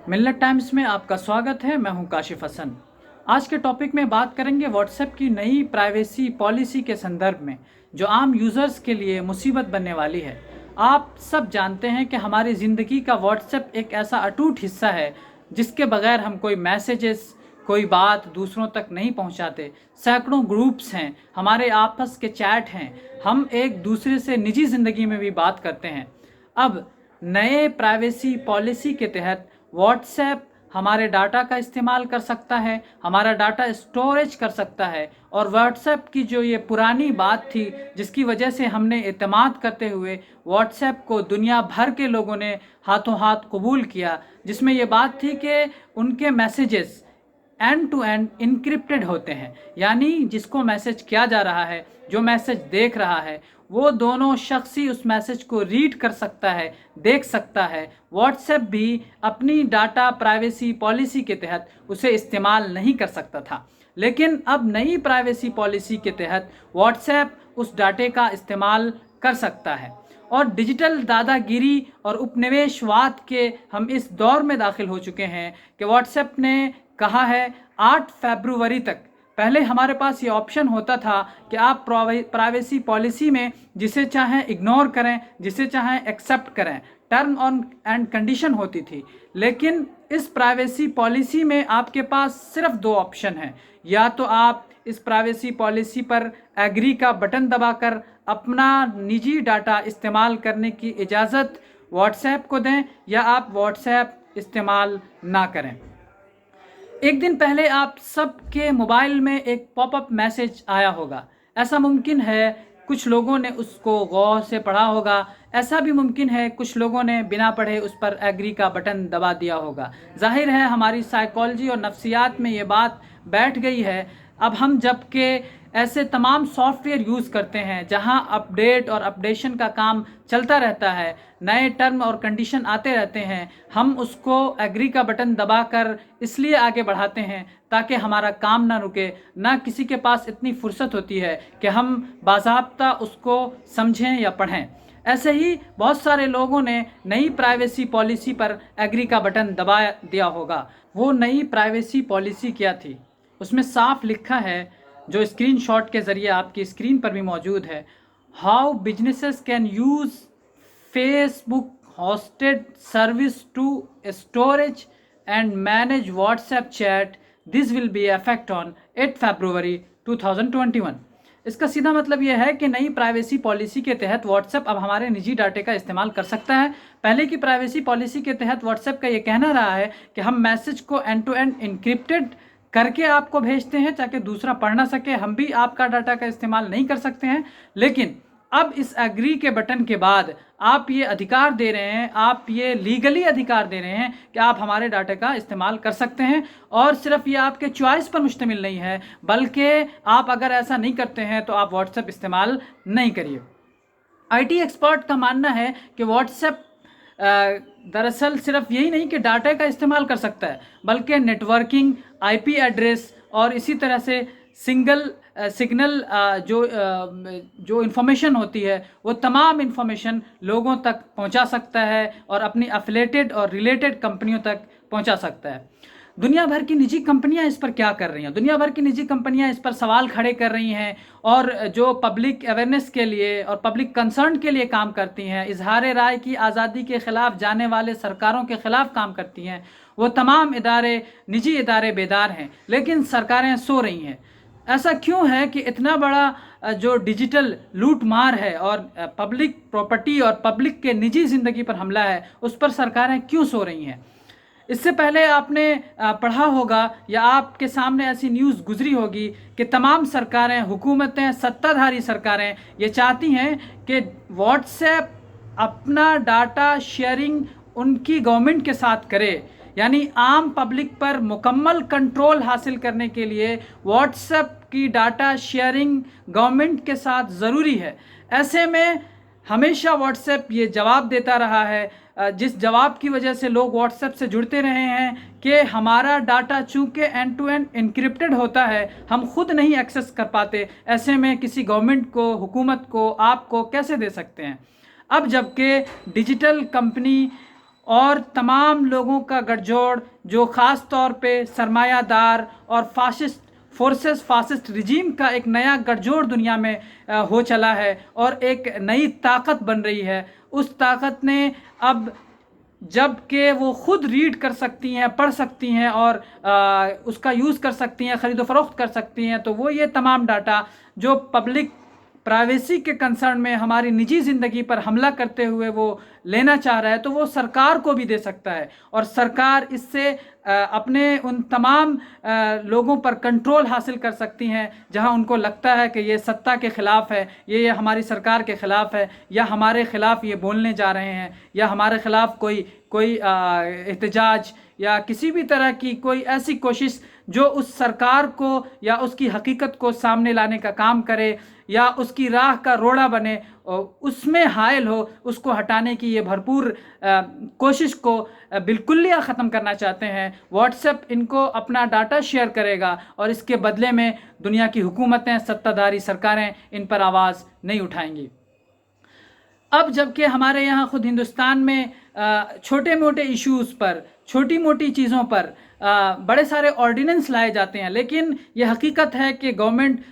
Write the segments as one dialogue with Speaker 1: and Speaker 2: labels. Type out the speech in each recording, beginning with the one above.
Speaker 1: मिल्लत times में आपका स्वागत है। मैं हूं काशिफ हसन। आज के टॉपिक में बात करेंगे व्हाट्सएप की नई प्राइवेसी पॉलिसी के संदर्भ में, जो आम यूज़र्स के लिए मुसीबत बनने वाली है। आप सब जानते हैं कि हमारी ज़िंदगी का व्हाट्सएप एक ऐसा अटूट हिस्सा है जिसके बगैर हम कोई मैसेजेस, कोई बात दूसरों तक नहीं पहुंचाते। सैकड़ों ग्रुप्स हैं, हमारे आपस के चैट हैं, हम एक दूसरे से निजी ज़िंदगी में भी बात करते हैं। अब नए प्राइवेसी पॉलिसी के तहत व्हाट्सएप हमारे डाटा का इस्तेमाल कर सकता है, हमारा डाटा स्टोरेज कर सकता है, और व्हाट्सएप की जो ये पुरानी बात थी जिसकी वजह से हमने एतमाद करते हुए व्हाट्सएप को दुनिया भर के लोगों ने हाथों हाथ कबूल किया, जिसमें ये बात थी कि उनके messages end to end encrypted होते हैं। यानी जिसको मैसेज किया जा रहा है, जो मैसेज देख रहा है, वो दोनों शख्स ही उस मैसेज को रीड कर सकता है, देख सकता है। व्हाट्सएप भी अपनी डाटा प्राइवेसी पॉलिसी के तहत उसे इस्तेमाल नहीं कर सकता था, लेकिन अब नई प्राइवेसी पॉलिसी के तहत व्हाट्सएप उस डाटे का इस्तेमाल कर सकता है। और डिजिटल दादागिरी और उपनिवेशवाद के हम इस दौर में दाखिल हो चुके हैं कि व्हाट्सएप ने कहा है 8 फरवरी तक। पहले हमारे पास ये ऑप्शन होता था कि आप प्राइवेसी पॉलिसी में जिसे चाहें इग्नोर करें, जिसे चाहें एक्सेप्ट करें, टर्म ऑन एंड कंडीशन होती थी। लेकिन इस प्राइवेसी पॉलिसी में आपके पास सिर्फ 2 ऑप्शन हैं। या तो आप इस प्राइवेसी पॉलिसी पर एग्री का बटन दबाकर अपना निजी डाटा इस्तेमाल करने की इजाज़त व्हाट्सएप को दें, या आप व्हाट्सएप इस्तेमाल ना करें। एक दिन पहले आप सबके मोबाइल में एक पॉपअप मैसेज आया होगा। ऐसा मुमकिन है कुछ लोगों ने उसको गौर से पढ़ा होगा, ऐसा भी मुमकिन है कुछ लोगों ने बिना पढ़े उस पर एग्री का बटन दबा दिया होगा। जाहिर है हमारी साइकोलॉजी और नफ्सियात में ये बात बैठ गई है। अब हम जबकि ऐसे तमाम सॉफ्टवेयर यूज़ करते हैं जहां अपडेट और अपडेशन का काम चलता रहता है, नए टर्म और कंडीशन आते रहते हैं, हम उसको एग्री का बटन दबाकर इसलिए आगे बढ़ाते हैं ताकि हमारा काम ना रुके। ना किसी के पास इतनी फुर्सत होती है कि हम बाज़ाब्ता उसको समझें या पढ़ें। ऐसे ही बहुत सारे लोगों ने नई प्राइवेसी पॉलिसी पर एग्री का बटन दबा दिया होगा। वो नई प्राइवेसी पॉलिसी क्या थी? उसमें साफ लिखा है, जो स्क्रीनशॉट के ज़रिए आपकी स्क्रीन पर भी मौजूद है, how businesses can use Facebook hosted service to storage and manage WhatsApp chat, this will be effect on 8 फरवरी 2021। इसका सीधा मतलब यह है कि नई प्राइवेसी पॉलिसी के तहत व्हाट्सएप अब हमारे निजी डाटे का इस्तेमाल कर सकता है। पहले की प्राइवेसी पॉलिसी के तहत व्हाट्सएप का ये कहना रहा है कि हम मैसेज को एंड टू एंड इनक्रिप्टेड करके आपको भेजते हैं ताकि दूसरा पढ़ ना सके, हम भी आपका डाटा का इस्तेमाल नहीं कर सकते हैं। लेकिन अब इस एग्री के बटन के बाद आप ये अधिकार दे रहे हैं, आप ये लीगली अधिकार दे रहे हैं कि आप हमारे डाटा का इस्तेमाल कर सकते हैं। और सिर्फ ये आपके चॉइस पर मुश्तमिल नहीं है, बल्कि आप अगर ऐसा नहीं करते हैं तो आप व्हाट्सएप इस्तेमाल नहीं करिए। आईटी एक्सपर्ट का मानना है कि व्हाट्सएप दरअसल सिर्फ यही नहीं कि डाटा का इस्तेमाल कर सकता है, बल्कि नेटवर्किंग, आईपी एड्रेस और इसी तरह से सिग्नल जो इन्फॉर्मेशन होती है वो तमाम इन्फॉर्मेशन लोगों तक पहुंचा सकता है और अपनी एफिलेटेड और रिलेटेड कंपनियों तक पहुंचा सकता है। दुनिया भर की निजी कंपनियां इस पर क्या कर रही हैं? दुनिया भर की निजी कंपनियां इस पर सवाल खड़े कर रही हैं, और जो पब्लिक अवेयरनेस के लिए और पब्लिक कंसर्न के लिए काम करती हैं, इजहार राय की आज़ादी के ख़िलाफ़ जाने वाले सरकारों के ख़िलाफ़ काम करती हैं, वो तमाम इदारे, निजी इदारे बेदार हैं, लेकिन सरकारें सो रही हैं। ऐसा क्यों है कि इतना बड़ा जो डिजिटल लूट मार है और पब्लिक प्रॉपर्टी और पब्लिक के निजी ज़िंदगी पर हमला है, उस पर सरकारें क्यों सो रही हैं? इससे पहले आपने पढ़ा होगा या आपके सामने ऐसी न्यूज़ गुजरी होगी कि तमाम सरकारें, हुकूमतें, सत्ताधारी सरकारें ये चाहती हैं कि व्हाट्सएप अपना डाटा शेयरिंग उनकी गवर्नमेंट के साथ करे। यानी आम पब्लिक पर मुकम्मल कंट्रोल हासिल करने के लिए व्हाट्सएप की डाटा शेयरिंग गवर्नमेंट के साथ ज़रूरी है। ऐसे में हमेशा व्हाट्सएप ये जवाब देता रहा है, जिस जवाब की वजह से लोग व्हाट्सएप से जुड़ते रहे हैं कि हमारा डाटा चूँकि एंड टू एंड इनक्रिप्टेड होता है, हम खुद नहीं एक्सेस कर पाते, ऐसे में किसी गवर्नमेंट को, हुकूमत को, आपको कैसे दे सकते हैं? अब जबकि डिजिटल कंपनी और तमाम लोगों का गठजोड़, जो ख़ास तौर पे सरमायादार और फासिस्ट रिजीम का एक नया गठजोड़ दुनिया में हो चला है और एक नई ताकत बन रही है। उस ताकत ने अब जबकि वो खुद रीड कर सकती हैं, पढ़ सकती हैं और उसका यूज़ कर सकती हैं, ख़रीदो फरोख्त कर सकती हैं, तो वो ये तमाम डाटा जो पब्लिक प्राइवेसी के कंसर्न में हमारी निजी ज़िंदगी पर हमला करते हुए वो लेना चाह रहा है, तो वो सरकार को भी दे सकता है और सरकार इससे अपने उन तमाम लोगों पर कंट्रोल हासिल कर सकती हैं जहां उनको लगता है कि ये सत्ता के ख़िलाफ़ है, ये हमारी सरकार के ख़िलाफ़ है, या हमारे ख़िलाफ़ ये बोलने जा रहे हैं, या हमारे ख़िलाफ़ कोई एहतजाज या किसी भी तरह की कोई ऐसी कोशिश जो उस सरकार को या उसकी हकीकत को सामने लाने का काम करे या उसकी राह का रोड़ा बने, उसमें हायल हो, उसको हटाने की ये भरपूर कोशिश को बिल्कुलिया ख़त्म करना चाहते हैं। व्हाट्सएप इनको अपना डाटा शेयर करेगा और इसके बदले में दुनिया की हुकूमतें, सत्ताधारी सरकारें इन पर आवाज़ नहीं उठाएंगी। अब जबकि हमारे यहाँ ख़ुद हिंदुस्तान में छोटे मोटे इश्यूज़ पर, छोटी मोटी चीज़ों पर बड़े सारे ऑर्डिनेंस लाए जाते हैं, लेकिन ये हकीकत है कि गवर्नमेंट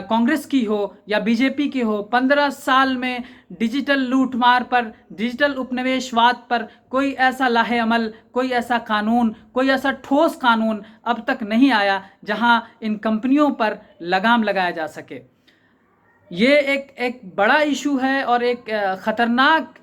Speaker 1: कांग्रेस की हो या बीजेपी की हो, 15 साल में डिजिटल लूटमार पर, डिजिटल उपनिवेशवाद पर कोई ऐसा लाहे अमल, कोई ऐसा कानून, कोई ऐसा ठोस कानून अब तक नहीं आया जहां इन कंपनियों पर लगाम लगाया जा सके। ये एक बड़ा इशू है और एक ख़तरनाक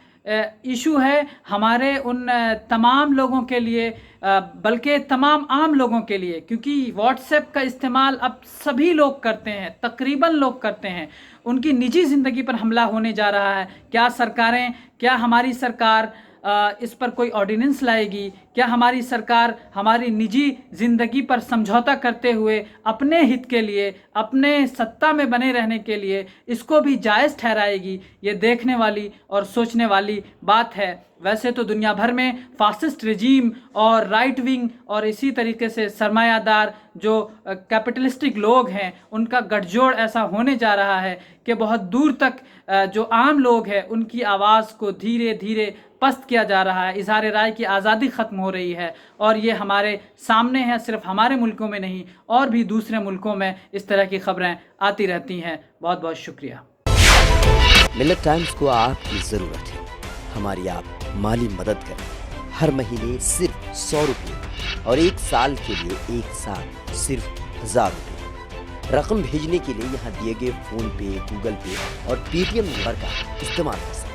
Speaker 1: इशू है हमारे उन तमाम लोगों के लिए, बल्कि तमाम आम लोगों के लिए, क्योंकि व्हाट्सएप का इस्तेमाल अब सभी लोग करते हैं, तकरीबन लोग करते हैं। उनकी निजी ज़िंदगी पर हमला होने जा रहा है। क्या हमारी सरकार इस पर कोई ऑर्डिनेंस लाएगी? क्या हमारी सरकार हमारी निजी ज़िंदगी पर समझौता करते हुए अपने हित के लिए, अपने सत्ता में बने रहने के लिए इसको भी जायज़ ठहराएगी? ये देखने वाली और सोचने वाली बात है। वैसे तो दुनिया भर में फासिस्ट रिजीम और राइट विंग और इसी तरीके से सरमायादार जो कैपिटलिस्टिक लोग हैं, उनका गठजोड़ ऐसा होने जा रहा है कि बहुत दूर तक जो आम लोग हैं उनकी आवाज़ को धीरे धीरे पस्त किया जा रहा है। इज़हार राय की आज़ादी ख़त्म हो रही है और ये हमारे सामने है। सिर्फ हमारे मुल्कों में नहीं, और भी दूसरे मुल्कों में इस तरह की खबरें आती रहती हैं। बहुत बहुत शुक्रिया।
Speaker 2: मिल्लत टाइम्स को आपकी ज़रूरत है, हमारी आप माली मदद करें। हर महीने सिर्फ 100 रुपये और 1 साल के लिए एक साथ सिर्फ 1000 रुपये। रकम भेजने के लिए यहाँ दिए गए फ़ोन पे, गूगल पे और पेटीएम नंबर का इस्तेमाल कर सकते हैं।